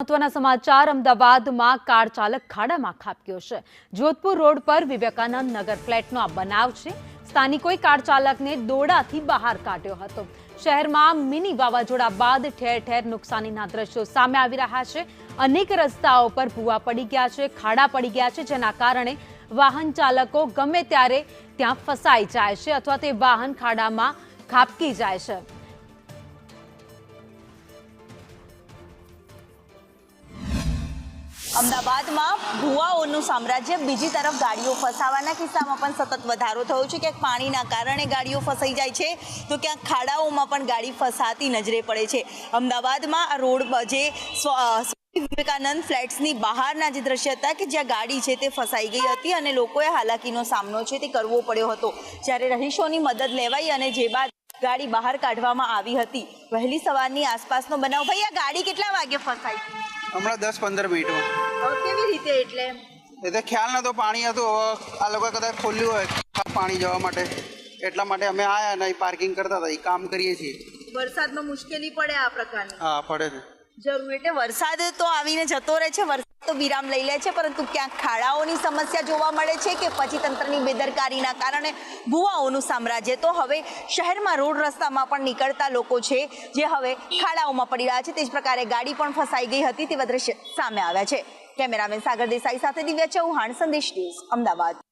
મહત્વના સમાચાર અમદાવાદમાં કાર ચાલક ખાડામાં ખાબક્યો છે। જોધપુર રોડ પર વિવેકાનંદ નગર ફ્લેટનો આ બનાવ છે। સ્થાનિકોએ કાર ચાલકને દોરડાથી બહાર કાઢ્યો હતો। શહેરમાં મિની વાવાઝોડા બાદ ઠેર ઠેર નુકસાનીના દ્રશ્યો સામે આવી રહ્યા છે। અનેક રસ્તાઓ પર ભૂવા પડી ગયા છે, ખાડા પડી ગયા છે, જેના કારણે વાહન ચાલકો ગમે ત્યારે ત્યાં ફસાઈ જાય છે અથવા તે વાહન ખાડામાં ખાબકી જાય છે। અમદાવાદમાં ભૂવાઓનું સામ્રાજ્ય, બીજી તરફ ગાડીઓ ફસાવાના કિસ્સામાં પણ સતત વધારો થયો છે। ક્યાંક પાણીના કારણે ગાડીઓ ફસાઈ જાય છે તો ક્યાંક ખાડાઓમાં પણ ગાડી ફસાતી નજરે પડે છે। અમદાવાદમાં આ રોડ જે વિવેકાનંદ ફ્લેટ્સની બહારના જે દ્રશ્ય હતા કે જ્યાં ગાડી છે તે ફસાઈ ગઈ હતી અને લોકોએ હાલાકીનો સામનો છે તે કરવો પડ્યો હતો। જ્યારે રહીશોની મદદ લેવાઈ અને જે બાદ ગાડી બહાર કાઢવામાં આવી હતી। વહેલી સવારની આસપાસનો બનાવ। ભાઈ, આ ગાડી કેટલા વાગે ફસાઈ? હમણાં 10-15 મિનિટમાં। કેવી રીતે? એટલે ખ્યાલ નતો, પાણી હતું। હવે આ લોકો કદાચ ખોલ્યું હોય પાણી જવા માટે, એટલા માટે અમે આયા અને પાર્કિંગ કરતા હતા, એ કામ કરીએ છીએ। વરસાદમાં મુશ્કેલી પડે આ પ્રકારની? હા, પડે છે જરૂર। એટલે વરસાદ તો આવીને જતો રહે છે, વરસાદ તો વિરામ લઈ લે છે, પરંતુ ક્યાંક ખાડાઓની સમસ્યા જોવા મળે છે કે પછી તંત્રની બેદરકારીના કારણે ભૂવાઓનું સામ્રાજ્ય। તો હવે શહેરમાં રોડ રસ્તામાં પણ નીકળતા લોકો છે જે હવે ખાડાઓમાં પડી રહ્યા છે। તે જ પ્રકારે ગાડી પણ ફસાઈ ગઈ હતી તેવા દ્રશ્ય સામે આવ્યા છે। કેમેરામેન સાગર દેસાઈ સાથે દિવ્યા ચૌહાણ, સંદેશ ન્યૂઝ, અમદાવાદ।